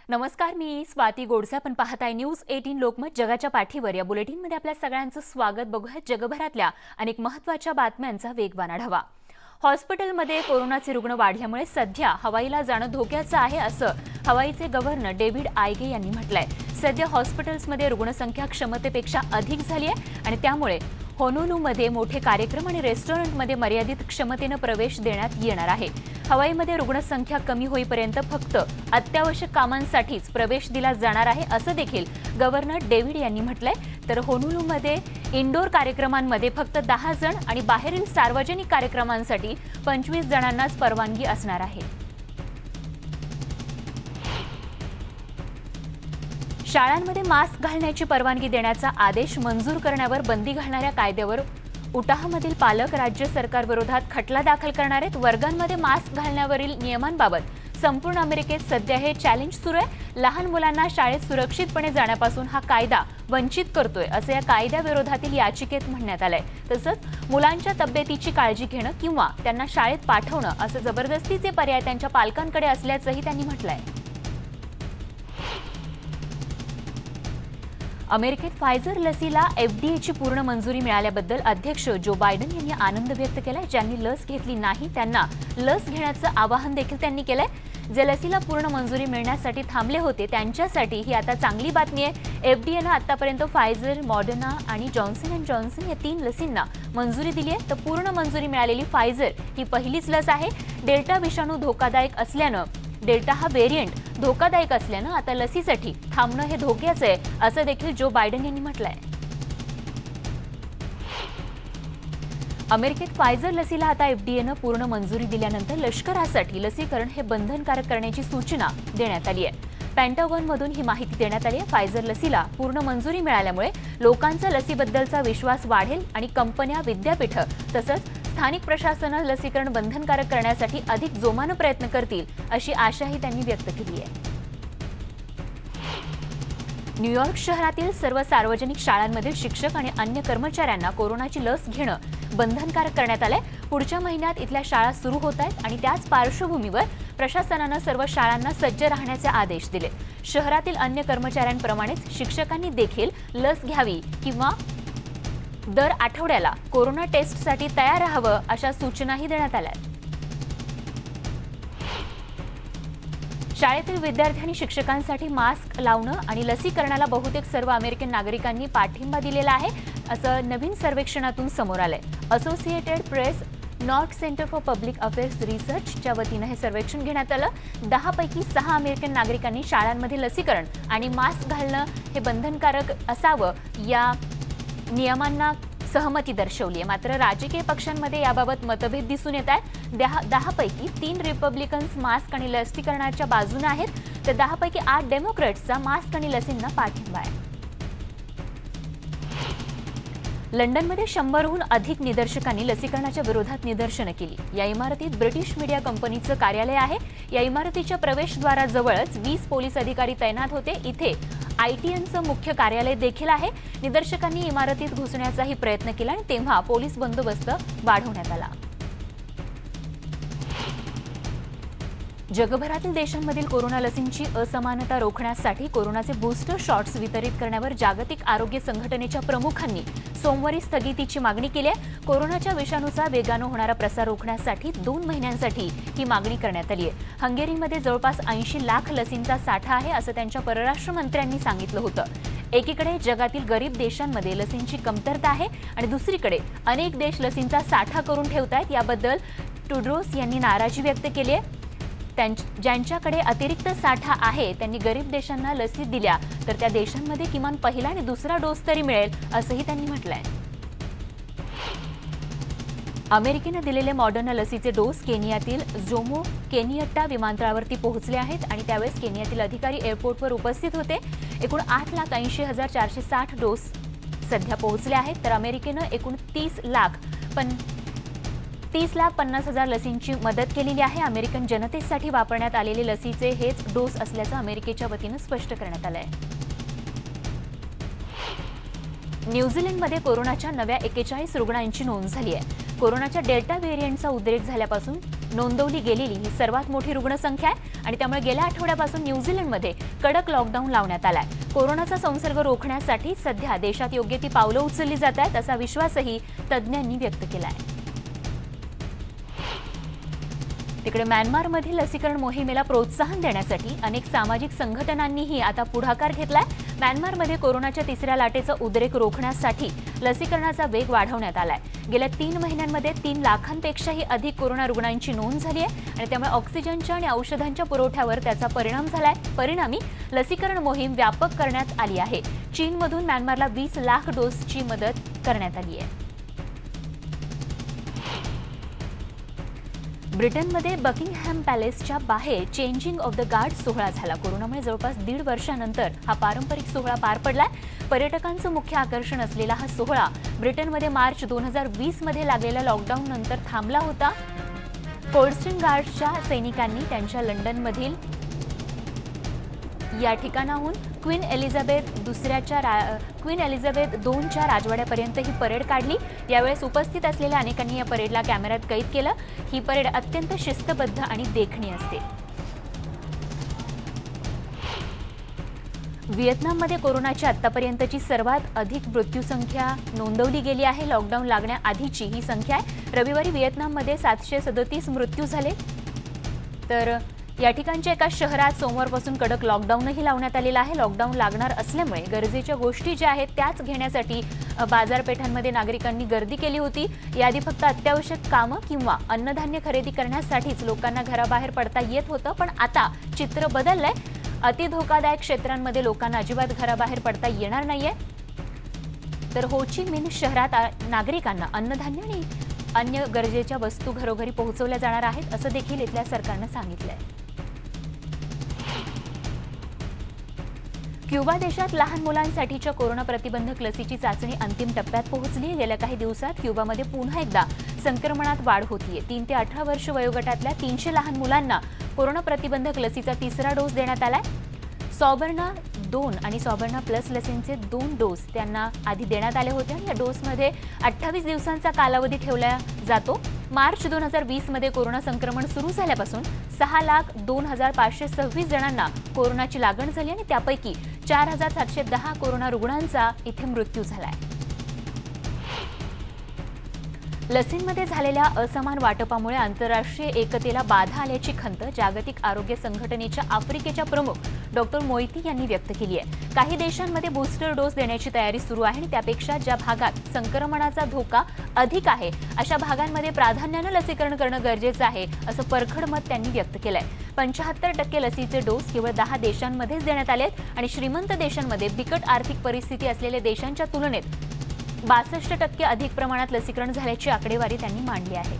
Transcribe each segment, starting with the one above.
नमस्कार, मी स्वाती गोडसे. आपण पाहताय न्यूज 18 लोकमत जगाच्या पाठीवर. या बुलेटिनमध्ये आपल्या सगळ्यांचं स्वागत. बघूया जगभरातल्या अनेक महत्त्वाच्या बातम्यांचा वेगवान आढावा. हॉस्पिटलमध्ये कोरोनाचे रुग्ण वाढल्यामुळे सध्या हवाईला जाणं धोक्याचं आहे असं हवाईचे गव्हर्नर डेव्हिड आयगे यांनी म्हटलंय. सध्या हॉस्पिटल्समध्ये रुग्णसंख्या क्षमतेपेक्षा अधिक झाली आहे आणि त्यामुळे होनोलूमध्ये मोठे कार्यक्रम आणि रेस्टॉरंटमध्ये मर्यादित क्षमतेनं प्रवेश देण्यात येणार आहे. हवाईमध्ये रुग्णसंख्या कमी होईपर्यंत फक्त अत्यावश्यक कामांसाठीच प्रवेश दिला जाणार आहे असं देखील गव्हर्नर डेव्हिड यांनी म्हटलंय. तर होनोलूमध्ये इंडोर कार्यक्रमांमध्ये फक्त 10 जण आणि बाहेरील सार्वजनिक कार्यक्रमांसाठी 25 जणांनाच परवानगी असणार आहे. शाळांमध्ये मास्क घालण्याची परवानगी देण्याचा आदेश मंजूर करण्यावर बंदी घालणाऱ्या कायद्यावर उटाहमधील पालक राज्य सरकारविरोधात खटला दाखल करणार आहेत. वर्गांमध्ये मास्क घालण्यावरील नियमांबाबत संपूर्ण अमेरिकेत सध्या हे चॅलेंज सुरू आहे. लहान मुलांना शाळेत सुरक्षितपणे जाण्यापासून हा कायदा वंचित करतोय असं या कायद्याविरोधातील याचिकेत म्हणण्यात आलंय. तसंच मुलांच्या तब्येतीची काळजी घेणं किंवा त्यांना शाळेत पाठवणं असं जबरदस्तीचे पर्याय त्यांच्या पालकांकडे असल्याचंही त्यांनी म्हटलंय. अमेरिकेत फायझर लसीला एफडीएची पूर्ण मंजुरी मिळाल्याबद्दल अध्यक्ष जो बायडन यांनी आनंद व्यक्त केलाय. ज्यांनी लस घेतली नाही त्यांना लस घेण्याचं आवाहन देखील त्यांनी केलंय. जे लसीला पूर्ण मंजुरी मिळण्यासाठी थांबले होते त्यांच्यासाठी ही आता चांगली बातमी आहे. एफडीएनं आतापर्यंत फायझर, मॉडर्ना आणि जॉन्सन अँड जॉन्सन या 3 लसींना मंजुरी दिली आहे. तर पूर्ण मंजुरी मिळालेली फायझर ही पहिलीच लस आहे. डेल्टा विषाणू धोकादायक असल्यानं डेल्टा हा व्हेरियंट धोकादायक असल्यानं आता लसीसाठी थांबणं हे धोक्याचं आहे असं देखील जो बायडन यांनी म्हटलंय. अमेरिकेत फायझर लसीला आता एफडीएनं पूर्ण मंजुरी दिल्यानंतर लष्करासाठी लसीकरण हे बंधनकारक करण्याची सूचना देण्यात आली आहे. पेंटागॉनमधून ही माहिती देण्यात आली आहे. फायझर लसीला पूर्ण मंजुरी मिळाल्यामुळे लोकांचा लसीबद्दलचा विश्वास वाढेल आणि कंपन्या, विद्यापीठं तसंच स्थानिक प्रशासनानं लसीकरण बंधनकारक करण्यासाठी अधिक जोमानं प्रयत्न करतील अशी आशाही त्यांनी व्यक्त केली आहे. न्यूयॉर्क शहरातील सर्व सार्वजनिक शाळांमधील शिक्षक आणि अन्य कर्मचाऱ्यांना कोरोनाची लस घेणं बंधनकारक करण्यात आलंय. पुढच्या महिन्यात इथल्या शाळा सुरू होत आहेत आणि त्याच पार्श्वभूमीवर प्रशासनानं सर्व शाळांना सज्ज राहण्याचे आदेश दिले. शहरातील अन्य कर्मचाऱ्यांप्रमाणेच शिक्षकांनी देखील लस घ्यावी किंवा दर आठवड्याला कोरोना टेस्टसाठी तयार राहावं अशा सूचनाही देण्यात आल्या. शाळेतील विद्यार्थी आणि शिक्षकांसाठी मास्क लावणं आणि लसीकरणाला बहुतेक सर्व अमेरिकन नागरिकांनी पाठिंबा दिलेला आहे असं नवीन सर्वेक्षणातून समोर आलंय. Associated Press North Center for Public Affairs रिसर्चच्या वतीनं हे सर्वेक्षण घेण्यात आलं. 10 पैकी 6 अमेरिकन नागरिकांनी शाळांमध्ये लसीकरण आणि मास्क घालणं हे बंधनकारक असावं या नियमांना सहमती दर्शवली आहे. मात्र राजकीय पक्षांमध्ये याबाबत मतभेद दिसून येत आहेत. 10 पैकी 3 रिपब्लिकन्स मास्क आणि लसीकरणाच्या बाजूने आहेत, तर 10 पैकी 8 डेमोक्रॅट्सचा मास्क आणि लसींना पाठिंबा आहे. लंडनमध्ये 100हून अधिक निदर्शकांनी लसीकरणाच्या विरोधात निदर्शनं केली. या इमारतीत ब्रिटिश मीडिया कंपनीचं कार्यालय आहे. या इमारतीच्या प्रवेशद्वाराजवळच 20 पोलीस अधिकारी तैनात होते. इथे ITNचं मुख्य कार्यालय देखील आहे. निदर्शकांनी इमारतीत घुसण्याचाही प्रयत्न केला आणि तेव्हा पोलीस बंदोबस्त वाढवण्यात आला. जगभरातील देशांमधील कोरोना लसींची असमानता रोखण्यासाठी कोरोनाचे बूस्टर शॉट्स वितरित करण्यावर जागतिक आरोग्य संघटनेच्या प्रमुखांनी सोमवारी स्थगितीची मागणी केली आहे. कोरोनाच्या विषाणूचा वेगानं होणारा प्रसार रोखण्यासाठी 2 महिन्यांसाठी ही मागणी करण्यात आली आहे. हंगेरीमध्ये जवळपास 80 लाख लसींचा साठा आहे असं त्यांच्या परराष्ट्र मंत्र्यांनी सांगितलं होतं. एकीकडे जगातील गरीब देशांमध्ये लसींची कमतरता आहे आणि दुसरीकडे अनेक देश लसींचा साठा करून ठेवतायत. याबद्दल टेड्रोस यांनी नाराजी व्यक्त केली आहे. ज्यांच्याकडे अतिरिक्त साठा आहे त्यांनी गरीब देशांना लसी दिल्या तर त्या देशांमध्ये किमान पहिला आणि दुसरा डोस तरी मिळेल असंही त्यांनी म्हटलंय. अमेरिकेनं दिलेले मॉडर्ना लसीचे डोस केनियातील जोमो केनियट्टा विमानतळावरती पोहोचले आहेत आणि त्यावेळेस केनियातील अधिकारी एअरपोर्टवर उपस्थित होते. एकूण 8,80,460 डोस सध्या पोहोचले आहेत. तर अमेरिकेनं एकूण 30,50,000 लसींची मदत केलेली आहे. अमेरिकन जनतेसाठी वापरण्यात आलेले लसीचे हेच डोस असल्याचं अमेरिकेच्या वतीनं स्पष्ट करण्यात आलंय. न्यूझीलंडमध्ये कोरोनाच्या नव्या 41 रुग्णांची नोंद झाली आहे. कोरोनाच्या डेल्टा व्हेरियंटचा उद्रेक झाल्यापासून नोंदवली गेलेली ही सर्वात मोठी रुग्णसंख्या आहे आणि त्यामुळे गेल्या आठवड्यापासून न्यूझीलंडमध्ये कडक लॉकडाऊन लावण्यात आलाय। कोरोनाचा संसर्ग रोखण्यासाठी सध्या देशात योग्य ती पावलं उचलली जात आहेत असा विश्वासही तज्ज्ञांनी व्यक्त केला आहे। तिकडे म्यानमारमधील लसीकरण मोहिमेला प्रोत्साहन देण्यासाठी अनेक सामाजिक संघटनांनीही आता पुढाकार घेतलाय। म्यानमारमध्ये कोरोनाच्या तिसऱ्या लाटेचा उद्रेक रोखण्यासाठी लसीकरणाचा वेग वाढवण्यात आलाय। गेल्या 3 महिन्यांमध्ये 3 लाखांपेक्षाही अधिक कोरोना रुग्णांची नोंद झाली आहे आणि त्यामुळे ऑक्सिजनच्या आणि औषधांच्या पुरवठ्यावर त्याचा परिणाम झालाय। परिणामी लसीकरण मोहीम व्यापक करण्यात आली आहे। चीनमधून म्यानमारला 20 लाख डोसची मदत करण्यात आली आहे। ब्रिटनमध्ये बकिंगहॅम पॅलेसच्या बाहेर चेंजिंग ऑफ द गार्ड सोहळा झाला। कोरोनामुळे जवळपास 1.5 वर्षानंतर हा पारंपरिक सोहळा पार पडलाय। पर्यटकांचं मुख्य आकर्षण असलेला हा सोहळा ब्रिटनमध्ये मार्च 2020 मध्ये लागलेल्या लॉकडाऊन नंतर थांबला होता। कोल्डस्ट्रीम गार्ड्सच्या सैनिकांनी त्यांच्या लंडनमधील या ठिकाणाहून क्वीन एलिझाबेथ IIच्या राजवाड्यापर्यंत ही परेड काढली। यावेळेस उपस्थित असलेल्या अनेकांनी या परेडला कॅमेऱ्यात कैद केलं। ही परेड अत्यंत शिस्तबद्ध आणि देखणी असते। व्हिएतनाममध्ये कोरोनाची आतापर्यंतची सर्वात अधिक मृत्यूसंख्या नोंदवली गेली आहे। लॉकडाऊन लागण्याआधीची ही संख्या आहे। रविवारी व्हिएतनाममध्ये 737 मृत्यू झाले। तर या ठिकाणच्या एका शहरात सोमवारपासून कडक लॉकडाऊनही लावण्यात आलेला आहे। लॉकडाऊन लागणार असल्यामुळे गरजेच्या गोष्टी ज्या आहेत त्याच घेण्यासाठी बाजारपेठांमध्ये नागरिकांनी गर्दी केली होती। याआधी फक्त अत्यावश्यक कामं किंवा अन्नधान्य खरेदी करण्यासाठीच लोकांना घराबाहेर पडता येत होतं, पण आता चित्र बदललंय। अति धोकादायक क्षेत्रांमध्ये लोकांना अजिबात घराबाहेर पडता येणार नाहीये। तर हो ची मिन्ह शहरात नागरिकांना अन्नधान्य आणि अन्य गरजेच्या वस्तू घरोघरी पोहोचवल्या जाणार आहेत असं देखील इथल्या सरकारनं सांगितलंय। क्युबा देशात लहान मुलांसाठीच्या कोरोना प्रतिबंधक लसीची चाचणी अंतिम टप्प्यात पोहोचली। गेल्या काही दिवसात क्युबामध्ये पुन्हा एकदा संक्रमणात वाढ होतीये। 3 ते 18 वर्ष वयोगटातल्या 300 लहान मुलांना कोरोना प्रतिबंधक लसीचा 3रा डोस देण्यात आलाय। सॉबर्ना 2 आणि सॉबर्ना प्लस लसींचे 2 डोस त्यांना आधी देण्यात आले होते आणि या डोसमध्ये 28 दिवसांचा कालावधी ठेवला जातो। मार्च 2020 मध्ये कोरोना संक्रमण सुरू झाल्यापासून 6,02,526 जणांना कोरोनाची लागण झाली आणि त्यापैकी 4,710 कोरोना रुग्णांचा इथे मृत्यू झालाय। लसींमध्ये झालेल्या असमान वाटपामुळे आंतरराष्ट्रीय एकतेला बाधा आल्याची खंत जागतिक आरोग्य संघटनेच्या आफ्रिकेच्या प्रमुख डॉक्टर मोईती यांनी व्यक्त केली आहे। काही देशांमध्ये बूस्टर डोस देण्याची तयारी सुरू आहे आणि त्यापेक्षा ज्या भागात संक्रमणाचा धोका अधिक आहे अशा भागांमध्ये प्राधान्यानं लसीकरण करणं गरजेचं आहे असं परखड मत त्यांनी व्यक्त केलंय। 75% लसीचे डोस केवळ 10 देशांमध्येच देण्यात आलेत आणि श्रीमंत देशांमध्ये बिकट आर्थिक परिस्थिती असलेल्या देशांच्या तुलनेत 62% अधिक प्रमाणात लसीकरण झाल्याची आकडेवारी त्यांनी मांडली आहे।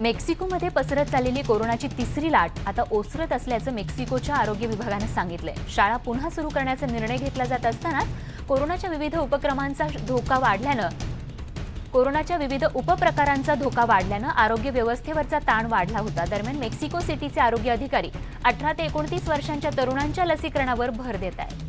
मेक्सिकोमध्ये पसरत चाललेली कोरोनाची 3री लाट आता ओसरत असल्याचं मेक्सिकोच्या आरोग्य विभागानं सांगितलंय। शाळा पुन्हा सुरू करण्याचा निर्णय घेतला जात असताना कोरोनाच्या विविध उपप्रकारांचा धोका वाढल्यानं आरोग्य व्यवस्थेवरचा ताण वाढला होता। दरम्यान मेक्सिको सिटीचे आरोग्य अधिकारी 18 ते 29 वर्षांच्या तरुणांच्या लसीकरणावर भर देत आहेत।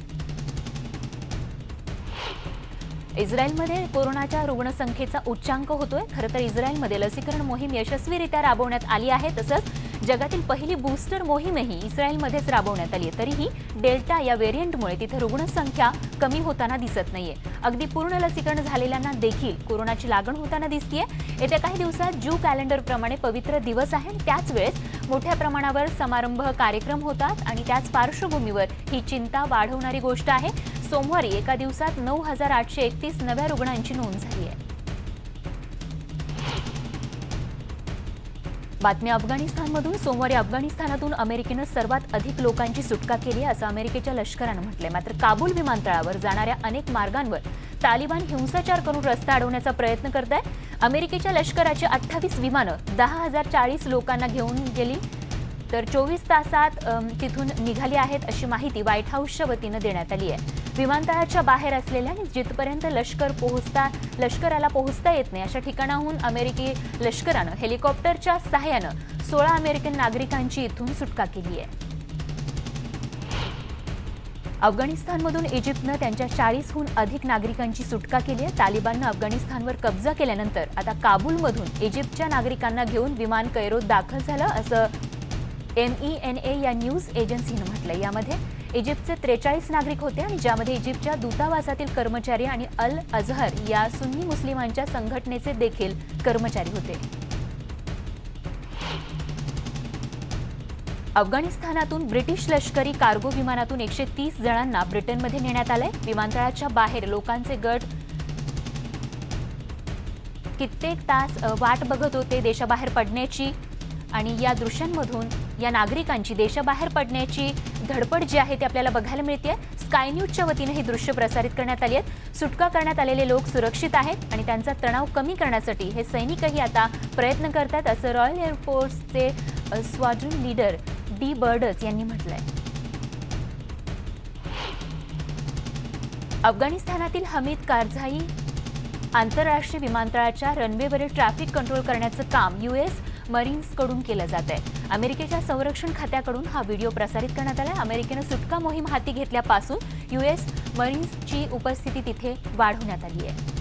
इस्रायलमध्ये कोरोनाच्या रुग्णसंख्येचा उच्चांक होतोय। खरं तर इस्रायलमध्ये लसीकरण मोहीम यशस्वीरित्या राबवण्यात आली आहे। तसंच जगातील पहिली बूस्टर मोहीमही इस्रायलमध्येच राबवण्यात आली आहे। तरीही डेल्टा या व्हेरियंटमुळे तिथे रुग्णसंख्या कमी होताना दिसत नाहीये। अगदी पूर्ण लसीकरण झालेल्यांना देखील कोरोनाची लागण होताना दिसतेय। येत्या काही दिवसात ज्यू कॅलेंडरप्रमाणे पवित्र दिवस आहे आणि त्याच वेळेस मोठ्या प्रमाणावर समारंभ कार्यक्रम होतात आणि त्याच पार्श्वभूमीवर ही चिंता वाढवणारी गोष्ट आहे। सोमवारी एका दिवसात 9,831 नव्या रुग्णांची नोंद झाली आहे। बातमी अफगाणिस्तानमधून। सोमवारी अफगाणिस्तानातून अमेरिकेनं सर्वात अधिक लोकांची सुटका केली असं अमेरिकेच्या लष्करानं म्हटलंय। मात्र काबूल विमानतळावर जाणाऱ्या अनेक मार्गांवर तालिबान हिंसाचार करून रस्ता अडवण्याचा प्रयत्न करत आहे। अमेरिकेच्या लष्कराची 28 विमानं 10,040 लोकांना घेऊन गेली तर 24 तासात तिथून निघाली आहेत अशी माहिती व्हाईट हाऊसच्या वतीनं देण्यात आली आहे। विमानतळाच्या बाहेर असलेल्या आणि जिथपर्यंत लष्कराला पोहोचता येत नाही अशा ठिकाणाहून अमेरिकी लष्करानं हेलिकॉप्टरच्या सहाय्यानं 16 अमेरिकन नागरिकांची इथून सुटका केली आहे। अफगाणिस्तानमधून इजिप्तनं त्यांच्या 40हून अधिक नागरिकांची सुटका केली आहे। तालिबाननं अफगाणिस्तानवर कब्जा केल्यानंतर आता काबूलमधून इजिप्तच्या नागरिकांना घेऊन विमान कैरोत दाखल झालं, असं MENA या न्यूज एजन्सीनं म्हटलंय। यामध्ये इजिप्तचे 43 नागरिक होते आणि ज्यामध्ये इजिप्तच्या दूतावासातील कर्मचारी आणि अल अझहर या सुन्नी मुस्लिमांच्या संघटनेचे देखील कर्मचारी होते। अफगाणिस्तानातून ब्रिटिश लष्करी कार्गो विमानातून 130 जणांना ब्रिटनमध्ये नेण्यात आलंय। विमानतळाच्या बाहेर लोकांचे गट कित्येक तास वाट बघत होते देशाबाहेर पडण्याची आणि या दृश्यांमधून या नागरिकांची देशाबाहेर पडण्याची धडपड जी आहे ती आपल्याला बघायला मिळते। स्काय न्यूजच्या वतीने ही दृश्य प्रसारित करण्यात आली आहेत। सुटका करण्यात आलेले लोक सुरक्षित आहेत आणि त्यांचा तणाव कमी करण्यासाठी हे सैनिकही आता प्रयत्न करतात, असं रॉयल एअर फोर्सचे स्क्वॉड्रन लीडर डी बर्डस यांनी म्हटलंय। अफगाणिस्तानातील हमीद कारझाई आंतरराष्ट्रीय विमानतळाच्या रनवेवरील ट्रॅफिक कंट्रोल करण्याचं काम US मरीन्सकडून केलं जात आहे। अमेरिकेच्या संरक्षण खात्याकडून हा व्हिडिओ प्रसारित करण्यात आला। अमेरिकेनं सुटका मोहीम हाती घेतल्यापासून US मरीन्सची उपस्थिती तिथे वाढवण्यात आली आहे।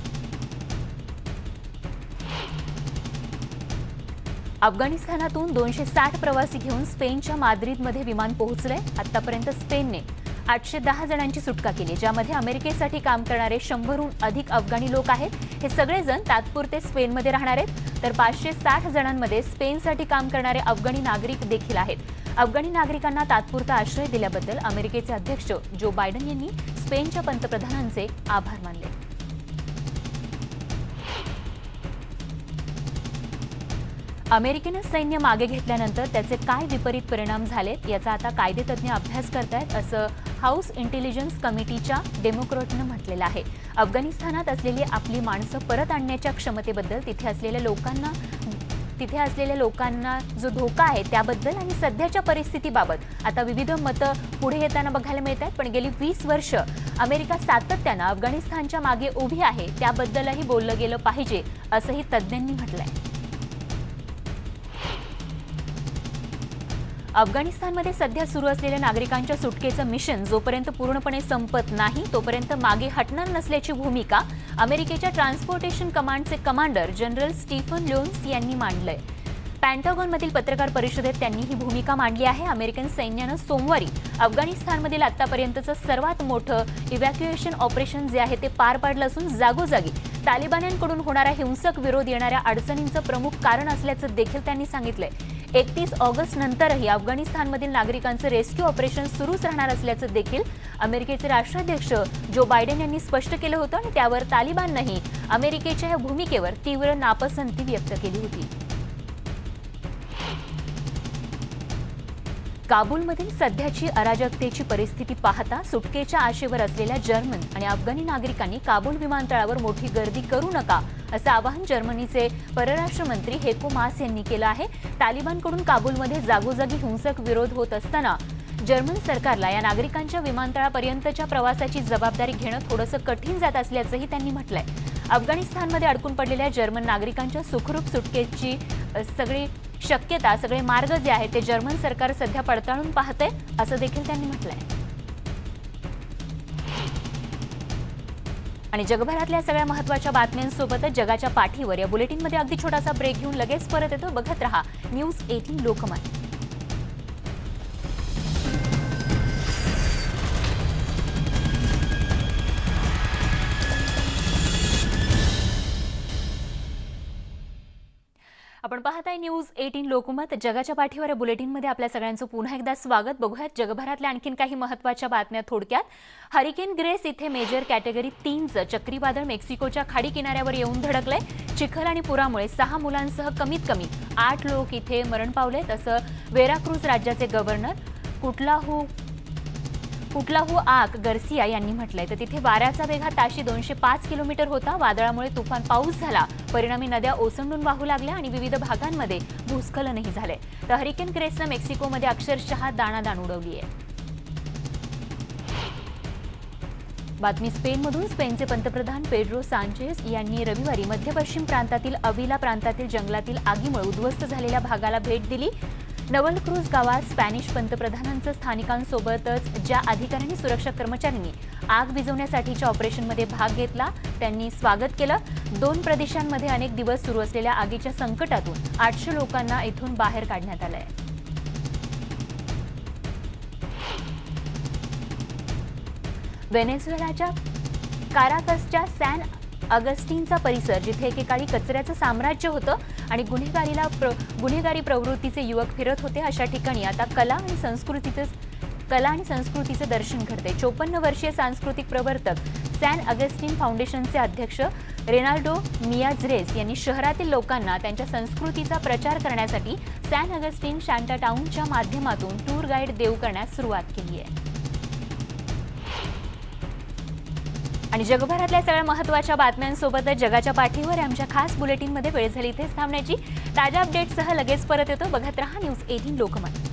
अफगाणिस्तानातून 260 प्रवासी घेऊन स्पेनच्या माद्रिदमध्ये विमान पोहोचलंय। आतापर्यंत स्पेनने 810 जणांची सुटका केली, ज्यामध्ये अमेरिकेसाठी काम करणारे 100हून अधिक अफगाणी लोक आहेत। हे सगळेजण तात्पुरते स्पेनमध्ये राहणार आहेत, तर 560 जणांमध्ये स्पेनसाठी काम करणारे अफगाणी नागरिक देखील आहेत। अफगाणी नागरिकांना तात्पुरता आश्रय दिल्याबद्दल अमेरिकेचे अध्यक्ष जो बायडन यांनी स्पेनच्या पंतप्रधानांचे आभार मानले। अमेरिकेनं सैन्य मागे घेतल्यानंतर त्याचे काय विपरीत परिणाम झालेत याचा आता कायदेतज्ञ अभ्यास करतायत, असं हाऊस इंटेलिजन्स कमिटीच्या डेमोक्रॅटनं म्हटलेलं आहे। अफगाणिस्तानात असलेली आपली माणसं परत आणण्याच्या क्षमतेबद्दल तिथे असलेल्या लोकांना जो धोका आहे त्याबद्दल आणि सध्याच्या परिस्थितीबाबत आता विविध मतं पुढे येताना बघायला मिळत आहेत। पण गेली 20 वर्ष अमेरिका सातत्यानं अफगाणिस्तानच्या मागे उभी आहे, त्याबद्दलही बोललं गेलं पाहिजे, असंही तज्ज्ञांनी म्हटलंय। अफगाणिस्तानमध्ये सध्या सुरू असलेल्या नागरिकांच्या सुटकेचं मिशन जोपर्यंत पूर्णपणे संपत नाही तोपर्यंत मागे हटणार नसल्याची भूमिका अमेरिकेच्या ट्रान्सपोर्टेशन कमांडचे कमांडर जनरल स्टीफन ल्योन्स यांनी मांडलंय। पेंटागॉनमधील पत्रकार परिषदेत त्यांनी ही भूमिका मांडली आहे। अमेरिकन सैन्यानं सोमवारी अफगाणिस्तानमधील आतापर्यंतचं सर्वात मोठं इव्हॅक्युएशन ऑपरेशन जे आहे ते पार पाडलं असून जागोजागी तालिबान्यांकडून होणारा हिंसक विरोध येणाऱ्या अडचणींचं प्रमुख कारण असल्याचं देखील त्यांनी सांगितलंय। 31 ऑगस्ट नंतरही अफगाणिस्तानमधील नागरिकांचं रेस्क्यू ऑपरेशन सुरूच राहणार असल्याचं देखील अमेरिकेचे राष्ट्राध्यक्ष जो बायडन यांनी स्पष्ट केलं होतं आणि त्यावर तालिबाननंही अमेरिकेच्या या भूमिकेवर तीव्र नापसंती व्यक्त केली होती। काबूलमधील सध्याची अराजकतेची परिस्थिती पाहता सुटकेच्या आशेवर असलेल्या जर्मन आणि अफगाणी नागरिकांनी काबूल विमानतळावर मोठी गर्दी करू नका, असं आवाहन जर्मनीचे परराष्ट्र मंत्री हेको मास यांनी केलं आहे। तालिबानकडून काबूलमध्ये जागोजागी हिंसक विरोध होत असताना जर्मन सरकारला या नागरिकांच्या विमानतळापर्यंतच्या प्रवासाची जबाबदारी घेणं थोडंसं कठीण जात असल्याचंही त्यांनी म्हटलंय। अफगाणिस्तानमध्ये अडकून पडलेल्या जर्मन नागरिकांच्या सुखरूप सुटकेची सगळी शक्यता, सगळे मार्ग जे आहेत ते जर्मन सरकार सध्या पडताळून पाहतंय, असं देखील त्यांनी म्हटलंय। आणि जगभरातल्या सगळ्या महत्त्वाच्या बातम्यांसोबतच जगाच्या पाठीवर या बुलेटिनमध्ये अगदी छोटासा ब्रेक घेऊन लगेच परत येतो। बघत रहा न्यूज 18 लोकमत। आपण पाहताय न्यूज 18 लोकमत। जगाच्या पाठीवर बुलेटिनमध्ये आपल्या सगळ्यांचं पुन्हा एकदा स्वागत। बघूयात जगभरातल्या आणखीन काही महत्त्वाच्या बातम्या थोडक्यात। हरिकेन ग्रेस इथे मेजर कॅटेगरी 3चं चक्रीवादळ मेक्सिकोच्या खाडी किनाऱ्यावर येऊन धडकलंय। चिखल आणि पुरामुळे 6 मुलांसह कमीत कमी 8 लोक इथे मरण पावलेत, असं वेराक्रूज राज्याचे गव्हर्नर कुटलाहू आक गर्सिया यांनी म्हटलंय। तर तिथे वाऱ्याचा वेग हा ताशी 205 किलोमीटर होता। वादळामुळे तुफान पाऊस झाला, परिणामी नद्या ओसंडून वाहू लागल्या आणि विविध भागांमध्ये भूस्खलनही झाले। तर हरिकेन ग्रेसनं मेक्सिकोमध्ये अक्षरशः दाणादाण उडवली आहे। बातमी स्पेनमधून। स्पेनचे पंतप्रधान पेड्रो सांचेज यांनी रविवारी मध्य पश्चिम प्रांतातील अविला प्रांतातील जंगलातील आगीमुळे उद्ध्वस्त झालेल्या भागाला भेट दिली। नवलक्रूज गावात स्पॅनिश पंतप्रधानांचं स्थानिकांसोबतच ज्या अधिकाऱ्यांनी सुरक्षा कर्मचाऱ्यांनी आग विझवण्यासाठीच्या ऑपरेशनमध्ये भाग घेतला त्यांनी स्वागत केलं. 2 प्रदेशांमध्ये अनेक दिवस सुरू असलेल्या आगीच्या संकटातून 800 लोकांना इथून बाहेर काढण्यात आलंय. व्हेनेझुएलाच्या काराकसच्या सॅन अगस्टिनचा परिसर जिथे एकेकाळी कचऱ्याचं साम्राज्य होतं आणि गुन्हेगारी प्रवृत्तीचे युवक फिरत होते, अशा ठिकाणी आता कला आणि संस्कृतीचे दर्शन घडते. 54 वर्षीय सांस्कृतिक प्रवर्तक सॅन अगस्टिन फाउंडेशनचे अध्यक्ष रेनाल्डो मियाझरेस यांनी शहरातील लोकांना त्यांच्या संस्कृतीचा प्रचार करण्यासाठी सॅन अगस्टिन शांटा टाउनच्या माध्यमातून टूर गाईड देऊ करण्यास सुरुवात केली आहे. आणि जगभरातल्या सगळ्या महत्त्वाच्या बातम्यांसोबतच जगाच्या पाठीवर आमच्या खास बुलेटिनमध्ये वेळ झाली इथेच थांबण्याची. ताज्या अपडेट्ससह लगेच परत येतो. बघत रहा न्यूज 18 लोकमत.